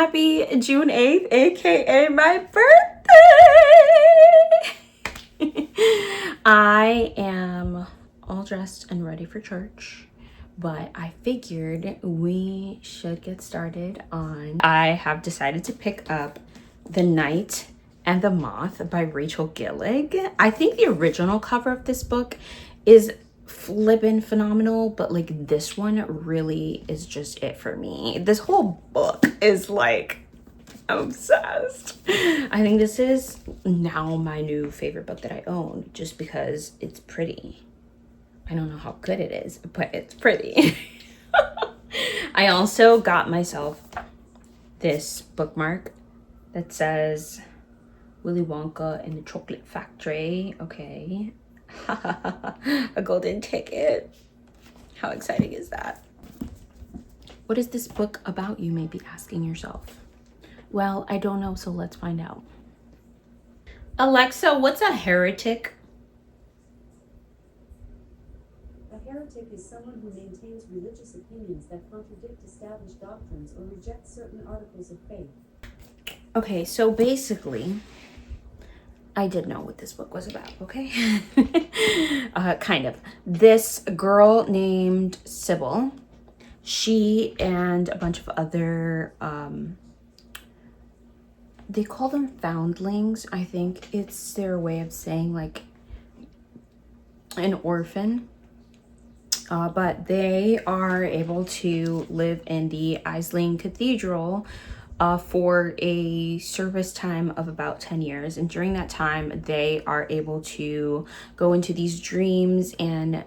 Happy June 8th, aka my birthday! I am all dressed and ready for church, but I figured we should get started on... I have decided to pick up The Night and the Moth by Rachel Gillig. I think the original cover of this book is flippin' phenomenal, but like this one really is just it for me. This whole book is like obsessed. I think this is now my new favorite book that I own just because it's pretty. I don't know how good it is, but it's pretty. I also got myself this bookmark that says Willy Wonka and the Chocolate Factory. Okay. A golden ticket. How exciting is that? What is this book about, you may be asking yourself? Well, I don't know, so let's find out. Alexa, what's a heretic? A heretic is someone who maintains religious opinions that contradict established doctrines or reject certain articles of faith. Okay, so basically, I did know what this book was about, okay? Kind of. This girl named Sybil, she and a bunch of other, they call them foundlings. I think it's their way of saying like an orphan. But they are able to live in the Aisling Cathedral for a service time of about 10 years. And during that time, they are able to go into these dreams and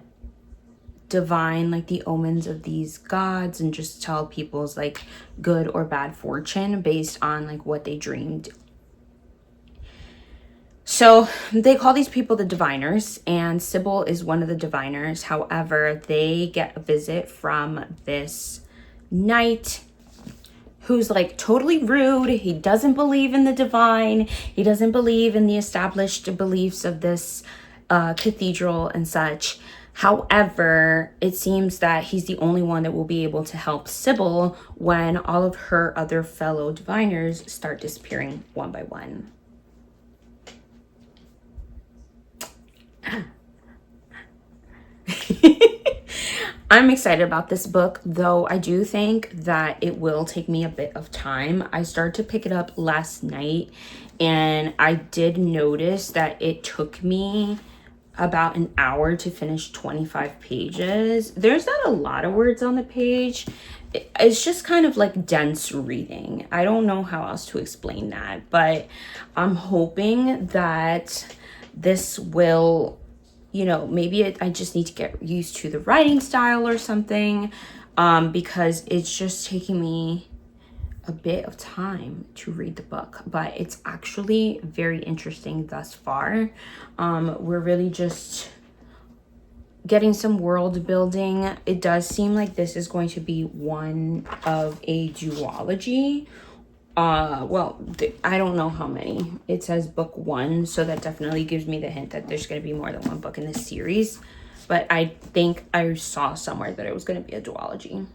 divine like the omens of these gods and just tell people's like good or bad fortune based on like what they dreamed. So they call these people the diviners, and Sybil is one of the diviners. However, they get a visit from this knight who's like totally rude. He doesn't believe in the divine. He doesn't believe in the established beliefs of this cathedral and such. However, it seems that he's the only one that will be able to help Sybil when all of her other fellow diviners start disappearing one by one. I'm excited about this book, though I do think that it will take me a bit of time. I started to pick it up last night, and I did notice that it took me about an hour to finish 25 pages. There's not a lot of words on the page. It's just kind of like dense reading. I don't know how else to explain that, but I'm hoping that this will, you know, maybe I just need to get used to the writing style or something, because it's just taking me a bit of time to read the book, but it's actually very interesting thus far. We're really just getting some world building. It does seem like this is going to be one of a duology. Well, I don't know how many. It says book 1, so that definitely gives me the hint that there's going to be more than one book in this series. But I think I saw somewhere that it was going to be a duology.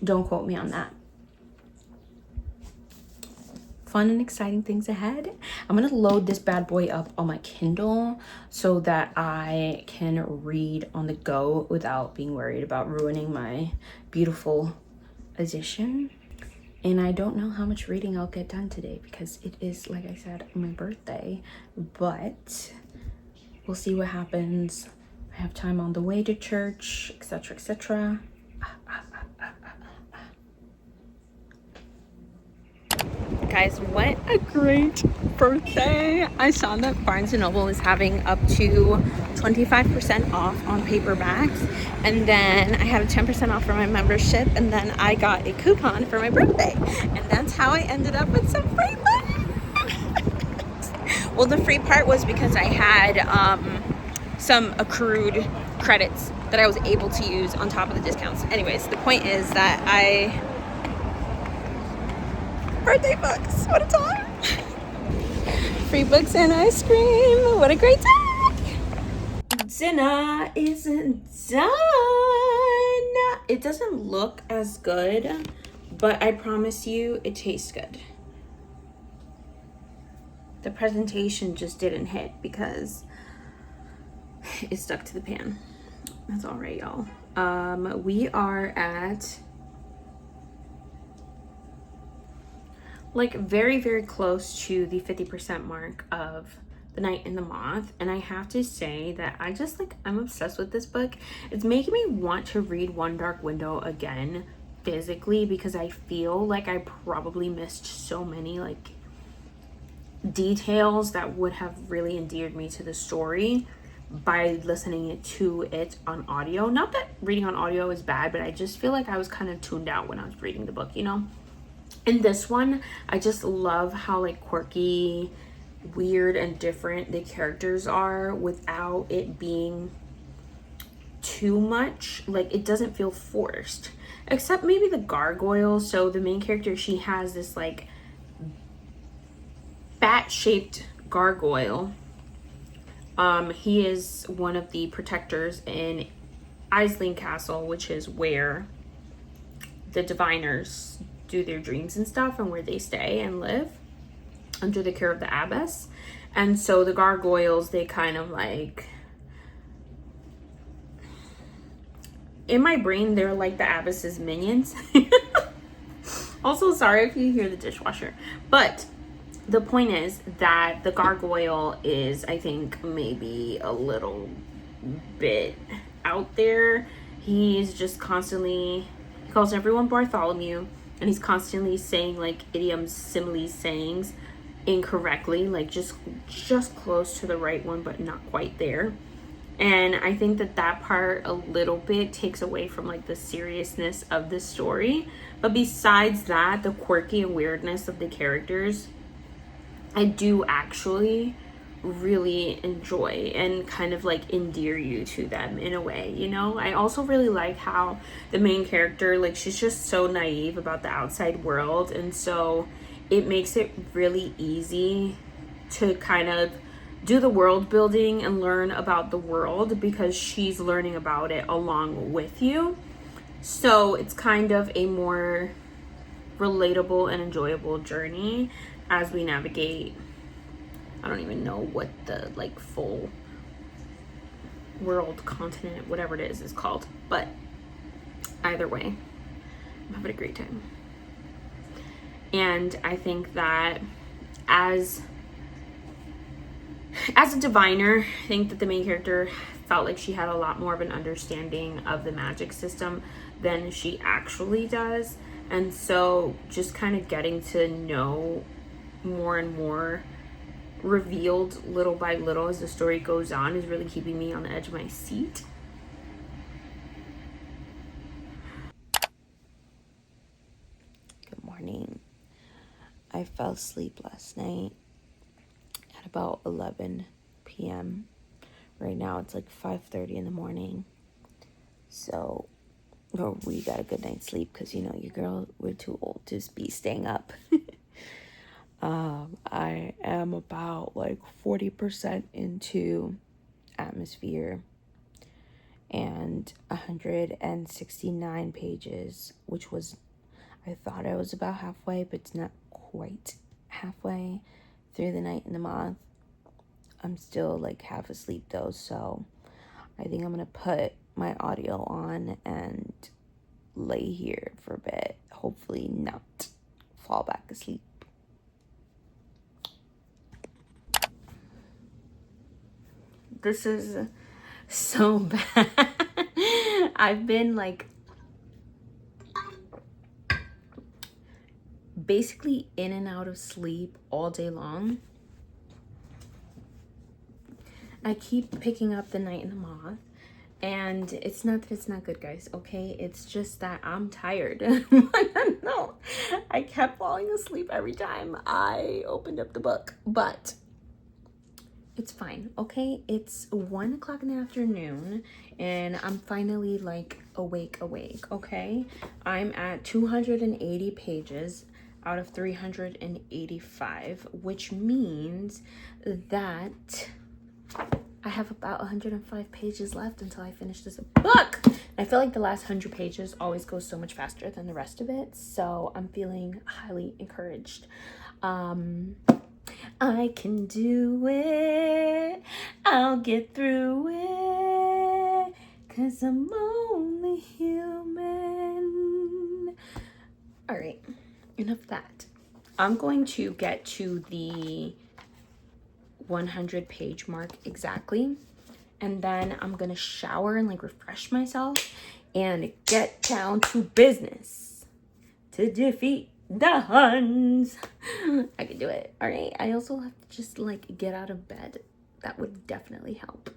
Don't quote me on that. Fun and exciting things ahead. I'm going to load this bad boy up on my Kindle so that I can read on the go without being worried about ruining my beautiful edition. And I don't know how much reading I'll get done today because it is, like I said, my birthday. But we'll see what happens. I have time on the way to church, etc., etc. Guys, what a great birthday. I saw that Barnes & Noble is having up to 25% off on paperbacks, and then I had a 10% off for my membership, and then I got a coupon for my birthday, and that's how I ended up with some free books. Well, the free part was because I had some accrued credits that I was able to use on top of the discounts. Anyways, the point is that birthday books, what a time. Free books and ice cream, what a great time. Dinner isn't done. It doesn't look as good, but I promise you it tastes good. The presentation just didn't hit because it stuck to the pan. That's all right, y'all. We are at like very, very close to the 50% mark of The Night and the Moth, and I have to say that I'm obsessed with this book. It's making me want to read One Dark Window again physically, because I feel like I probably missed so many like details that would have really endeared me to the story by listening to it on audio. Not that reading on audio is bad, but I just feel like I was kind of tuned out when I was reading the book, you know? In this one, I just love how like quirky, weird, and different the characters are without it being too much. Like, it doesn't feel forced, except maybe the gargoyle. So the main character, she has this like bat-shaped gargoyle. He is one of the protectors in Aisling Castle, which is where the diviners do their dreams and stuff, and where they stay and live under the care of the abbess. And so the gargoyles, they kind of like, in my brain, they're like the abbess's minions. Also, sorry if you hear the dishwasher, but the point is that the gargoyle is, I think, maybe a little bit out there. He's just constantly, he calls everyone Bartholomew, and he's constantly saying like idioms, similes, sayings incorrectly, like just close to the right one, but not quite there. And I think that part a little bit takes away from like the seriousness of the story. But besides that, the quirky and weirdness of the characters, I do actually really enjoy and kind of like endear you to them in a way, you know? I also really like how the main character, like, she's just so naive about the outside world, and so it makes it really easy to kind of do the world building and learn about the world, because she's learning about it along with you. So it's kind of a more relatable and enjoyable journey as we navigate, I don't even know what the like full world, continent, whatever it is called, but either way, I'm having a great time. And I think that as a diviner, I think that the main character felt like she had a lot more of an understanding of the magic system than she actually does. And so just kind of getting to know more and more revealed little by little as the story goes on is really keeping me on the edge of my seat. Good morning. I fell asleep last night at about 11 p.m. Right now it's like 5:30 in the morning. So we got a good night's sleep because, you know, your girl, we're too old to be staying up. I am about like 40% into Atmosphere and 169 pages, which was, I thought I was about halfway, but it's not quite halfway through The Night and the Moth. I'm still like half asleep though, so I think I'm gonna put my audio on and lay here for a bit, hopefully not fall back asleep. This is so bad. I've been like basically in and out of sleep all day long. I keep picking up The Night and the Moth, and it's not that it's not good, guys, okay? It's just that I'm tired. No, I kept falling asleep every time I opened up the book, but it's fine, okay? It's 1 o'clock in the afternoon, and I'm finally like awake, okay? I'm at 280 pages out of 385, which means that I have about 105 pages left until I finish this book. I feel like the last 100 pages always goes so much faster than the rest of it, so I'm feeling highly encouraged. I can do it, I'll get through it, 'cause I'm only human. All right, enough of that. I'm going to get to the 100 page mark exactly, and then I'm gonna shower and like refresh myself and get down to business to defeat the Huns. I can do it. All right, I also have to just like get out of bed. That would definitely help.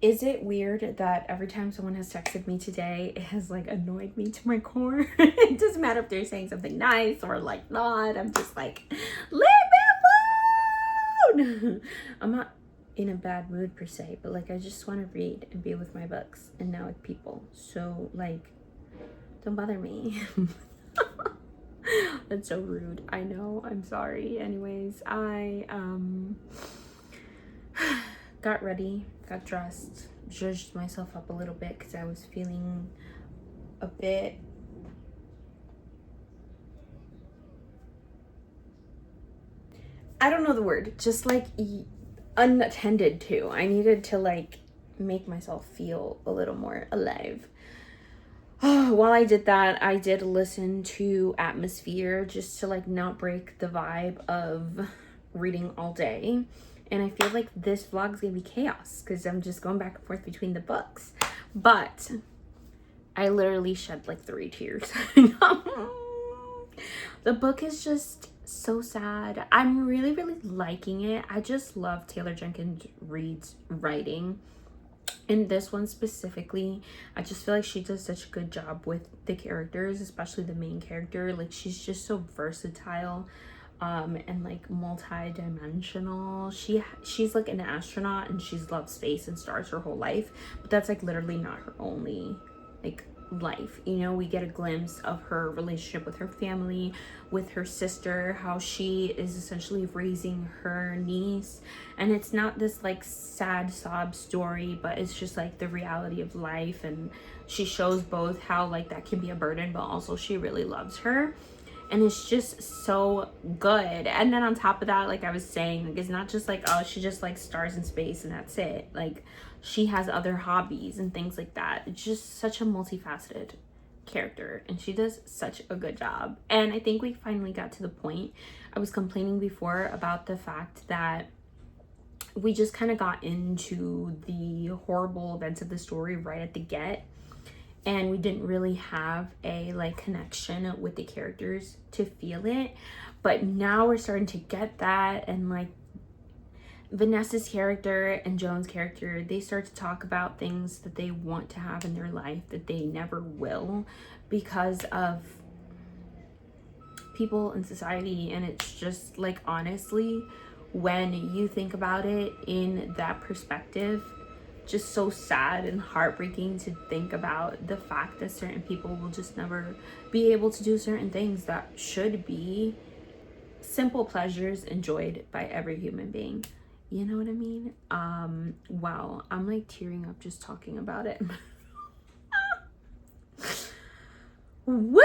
Is it weird that every time someone has texted me today, it has like annoyed me to my core? It doesn't matter if they're saying something nice or like not. I'm just like, leave me alone. I'm not in a bad mood per se, but like I just want to read and be with my books and now with people. So like, don't bother me. That's so rude. I know. I'm sorry. Anyways, I got ready, got dressed, zhuzhed myself up a little bit because I was feeling a bit I don't know the word, just like unattended to. I needed to like make myself feel a little more alive. While I did that, I did listen to Atmosphere just to like not break the vibe of reading all day. And I feel like this vlog is gonna be chaos because I'm just going back and forth between the books. But I literally shed like 3 tears. The book is just so sad. I'm really liking it. I just love Taylor Jenkins Reid's writing. In this one specifically, I just feel like she does such a good job with the characters, especially the main character. Like she's just so versatile and like multi-dimensional. She's like an astronaut and she's loved space and stars her whole life, but that's like literally not her only like life. You know, we get a glimpse of her relationship with her family, with her sister, how she is essentially raising her niece, and it's not this like sad sob story, but it's just like the reality of life. And she shows both how like that can be a burden, but also she really loves her, and it's just so good. And then on top of that, like I was saying, like it's not just like, oh, she just like stars in space and that's it. Like she has other hobbies and things like that. It's just such a multifaceted character and she does such a good job. And I think we finally got to the point. I was complaining before about the fact that we just kind of got into the horrible events of the story right at the get, and we didn't really have a like connection with the characters to feel it. But now we're starting to get that, and like Vanessa's character and Joan's character, they start to talk about things that they want to have in their life that they never will because of people in society. And it's just like, honestly, when you think about it in that perspective, just so sad and heartbreaking to think about the fact that certain people will just never be able to do certain things that should be simple pleasures enjoyed by every human being. You know what I mean? Wow, I'm like tearing up just talking about it. Whoa.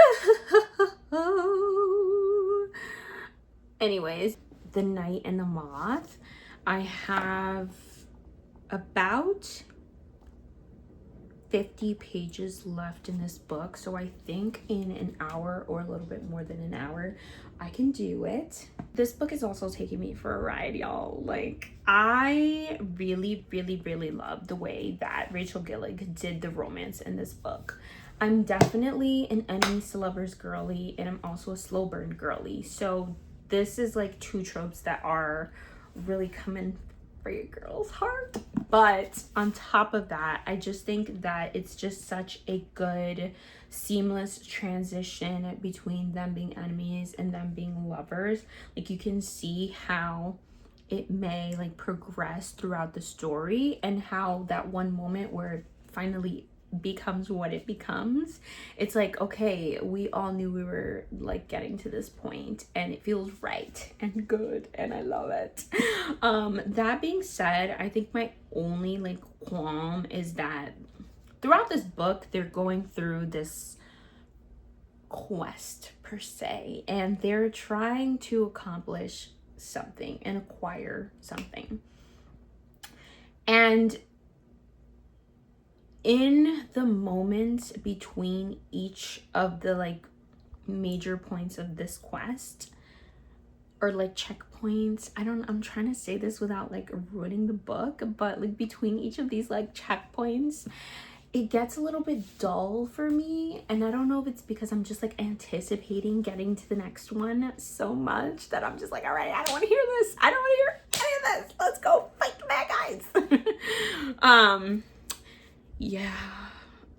Anyways, The Night and the Moth. I have about 50 pages left in this book, so I think in an hour or a little bit more than an hour I can do it. This book is also taking me for a ride, y'all. Like, I really love the way that Rachel Gillig did the romance in this book. I'm definitely an enemies to lovers girly, and I'm also a slow burn girly, so this is like 2 tropes that are really coming for your girl's heart. But on top of that, I just think that it's just such a good seamless transition between them being enemies and them being lovers. Like, you can see how it may like progress throughout the story, and how that one moment where it finally becomes what it becomes, it's like, okay, we all knew we were like getting to this point and it feels right and good and I love it. That being said, I think my only like qualm is that throughout this book they're going through this quest per se, and they're trying to accomplish something and acquire something. And in the moments between each of the like major points of this quest, or like checkpoints, I'm trying to say this without like ruining the book, but like between each of these like checkpoints, it gets a little bit dull for me. And I don't know if it's because I'm just like anticipating getting to the next one so much that I'm just like, all right, I don't want to hear this. I don't want to hear any of this. Let's go fight the bad guys. Yeah,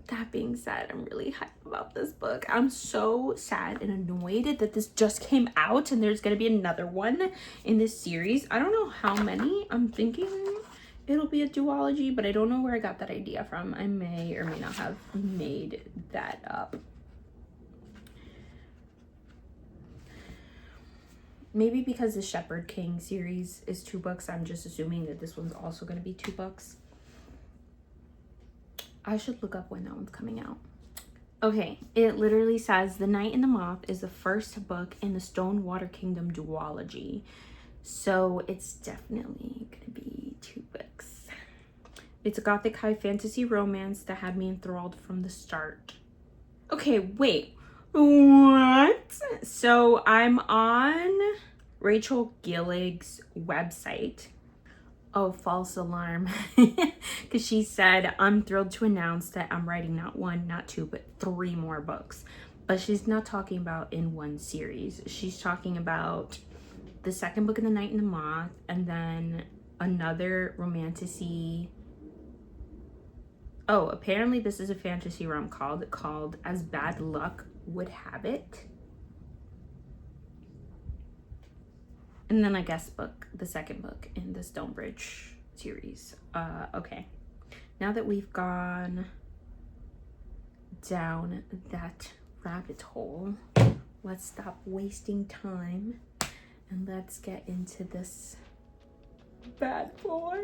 that being said, I'm really hyped about this book. I'm so sad and annoyed that this just came out and there's gonna be another one in this series. I don't know how many. I'm thinking it'll be a duology, but I don't know where I got that idea from. I may or may not have made that up. Maybe because the Shepherd King series is 2 books, I'm just assuming that this one's also going to be 2 books. I should look up when that one's coming out. Okay, it literally says The Night and the Moth is the first book in the Stonewater Kingdom duology. So it's definitely gonna be 2 books. It's a gothic high fantasy romance that had me enthralled from the start. Okay, wait, what? So I'm on Rachel Gillig's website. Oh, false alarm. Because she said, I'm thrilled to announce that I'm writing not 1, not 2, but 3 more books. But she's not talking about in one series. She's talking about the second book of The Night and the Moth, and then another romantasy. Oh, apparently this is a fantasy rom called As Bad Luck Would Have It. And then I guess the second book in the Stonebridge series. Okay. Now that we've gone down that rabbit hole, let's stop wasting time and let's get into this bad boy.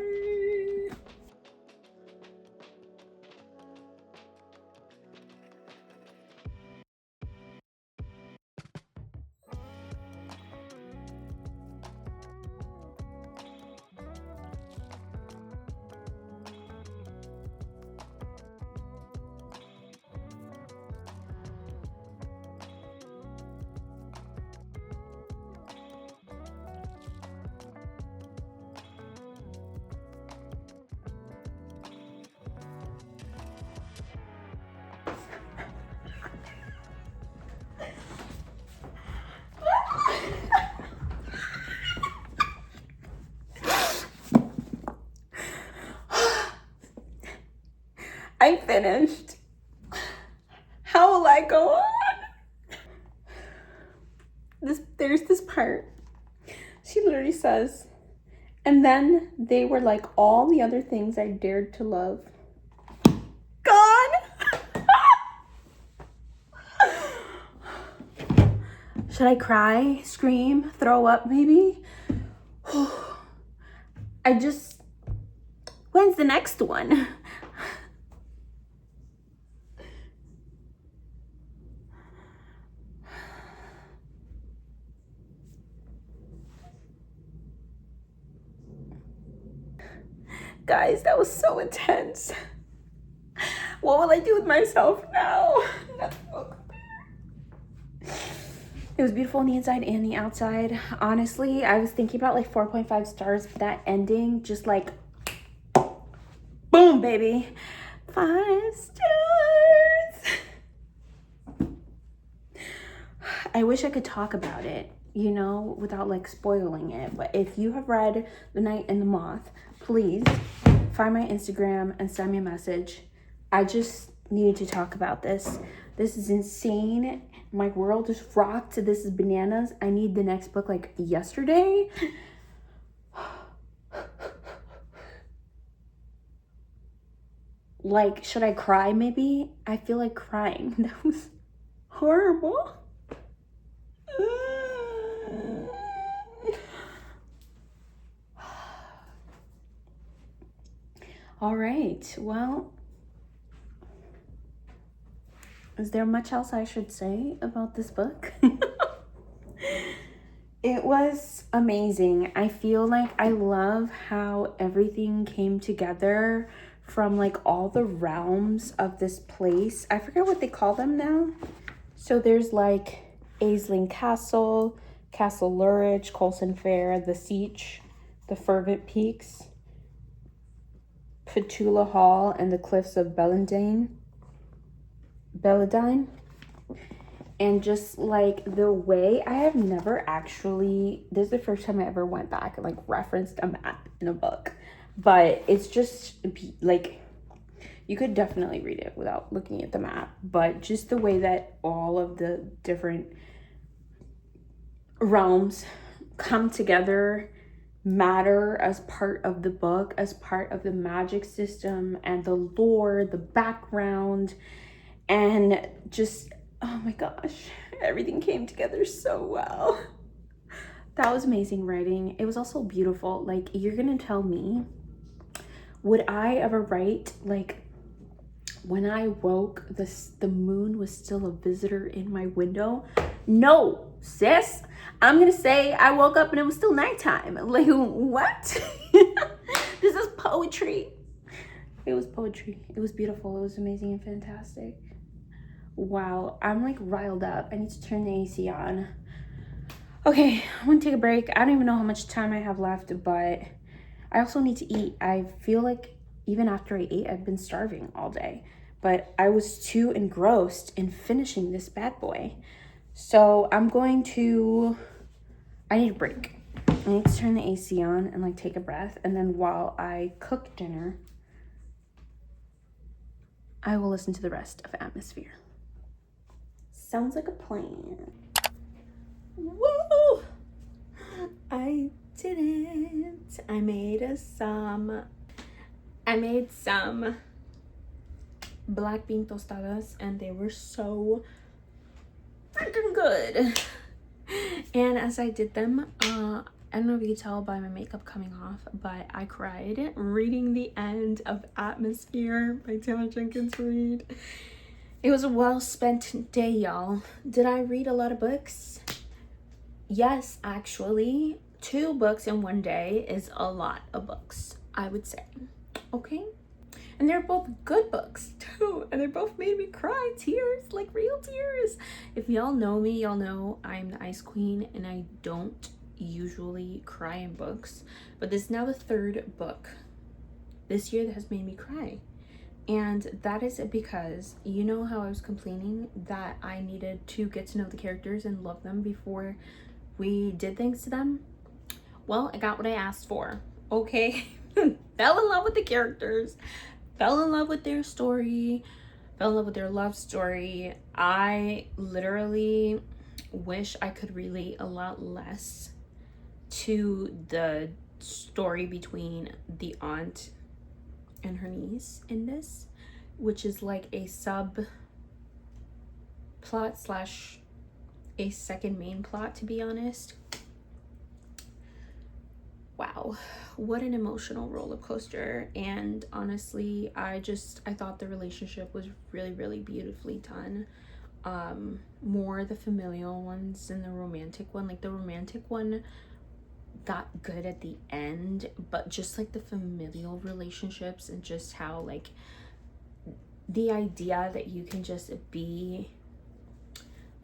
I finished. How will I go on? There's this part. She literally says, and then they were like all the other things I dared to love. Gone. Should I cry, scream, throw up maybe? When's the next one? Guys, that was so intense. What will I do with myself now? It was beautiful on the inside and the outside. Honestly, I was thinking about like 4.5 stars, but that ending just like, boom, baby. 5 stars. I wish I could talk about it, you know, without like spoiling it. But if you have read The Night and the Moth, please find my Instagram and send me a message. I just need to talk about this. This is insane. My world is rocked. This is bananas. I need the next book like yesterday. Like, should I cry maybe? I feel like crying. That was horrible. All right, well, is there much else I should say about this book? It was amazing. I feel like I love how everything came together from like all the realms of this place. I forget what they call them now. So there's like Aisling Castle, Castle Lurich, Colson Fair, the Siege, the Fervent Peaks, Petula Hall, and the Cliffs of Belladine. And just like the way I have never actually, this is the first time I ever went back and like referenced a map in a book, but it's just like, you could definitely read it without looking at the map, but just the way that all of the different realms come together, matter as part of the book, as part of the magic system and the lore, the background, and just, oh my gosh, everything came together so well. That was amazing writing. It was also beautiful. Like, you're gonna tell me, would I ever write, like, when I woke, the moon was still a visitor in my window? No, sis. I'm gonna say I woke up and it was still nighttime. Like, what? This is poetry. It was poetry. It was beautiful. It was amazing and fantastic. Wow, I'm like riled up. I need to turn the AC on. Okay, I'm gonna take a break. I don't even know how much time I have left, but I also need to eat. I feel like even after I ate, I've been starving all day, but I was too engrossed in finishing this bad boy. So I need a break. I need to turn the AC on and like take a breath. And then while I cook dinner, I will listen to the rest of Atmosphere. Sounds like a plan. Woo! I didn't. I made some black bean tostadas and they were so freaking good. And as I did them, I don't know if you can tell by my makeup coming off, but I cried reading the end of Atmosphere by Jenkins Reid. It was a well-spent day, y'all. Did I read a lot of books? Yes, actually. 2 books in one day is a lot of books, I would say. Okay? And they're both good books, too. And they both made me cry. Tears, like real tears. If y'all know me, y'all know I'm the Ice Queen, and I don't usually cry in books. But this is now the 3rd book this year that has made me cry. And that is because, you know how I was complaining that I needed to get to know the characters and love them before we did things to them? Well, I got what I asked for, okay? Fell in love with the characters, fell in love with their story, fell in love with their love story. I literally wish I could relate a lot less to the story between the aunt and her niece in this, which is like a sub plot slash a second main plot, to be honest. Wow, what an emotional roller coaster. And honestly, I thought the relationship was really, really beautifully done. More the familial ones than the romantic one. Like, the romantic one got good at the end, but just like the familial relationships and just how like the idea that you can just be,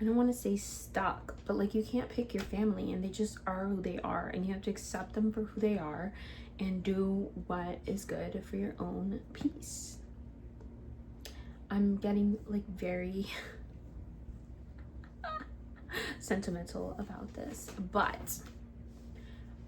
I don't want to say stuck, but like you can't pick your family and they just are who they are and you have to accept them for who they are and do what is good for your own peace. I'm getting like very sentimental about this, but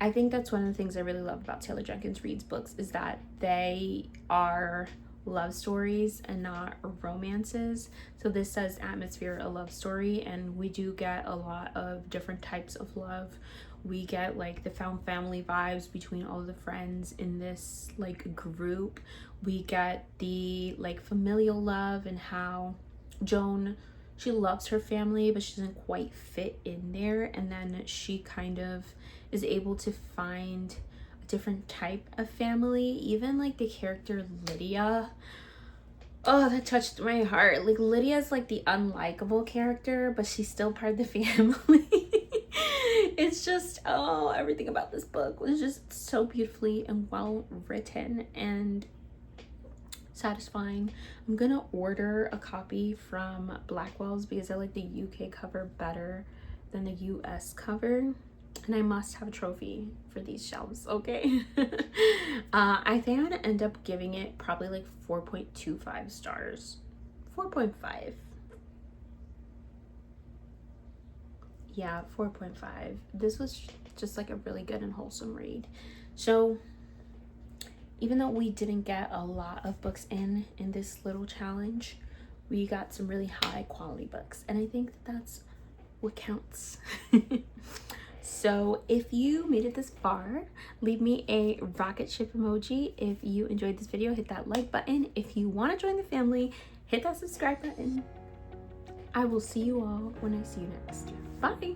I think that's one of the things I really love about Taylor Jenkins Reid's books is that they are love stories and not romances. So this says Atmosphere, a love story, and we do get a lot of different types of love We get like the found family vibes between all the friends in this like group. We get the like familial love and how Joan, she loves her family, but she doesn't quite fit in there. And then she kind of is able to find a different type of family. Even like the character Lydia, oh, that touched my heart. Like, Lydia's like the unlikable character, but she's still part of the family. It's just, oh, everything about this book was just so beautifully and well written and satisfying. I'm gonna order a copy from Blackwell's because I like the UK cover better than the US cover, and I must have a trophy for these shelves, okay? I think I'm gonna end up giving it probably like 4.25 stars. 4.5. Yeah, 4.5. This was just like a really good and wholesome read. So even though we didn't get a lot of books in this little challenge, we got some really high quality books, and I think that's what counts. So if you made it this far, leave me a rocket ship emoji. If you enjoyed this video, hit that like button. If you want to join the family, hit that subscribe button. I will see you all when I see you next. Bye.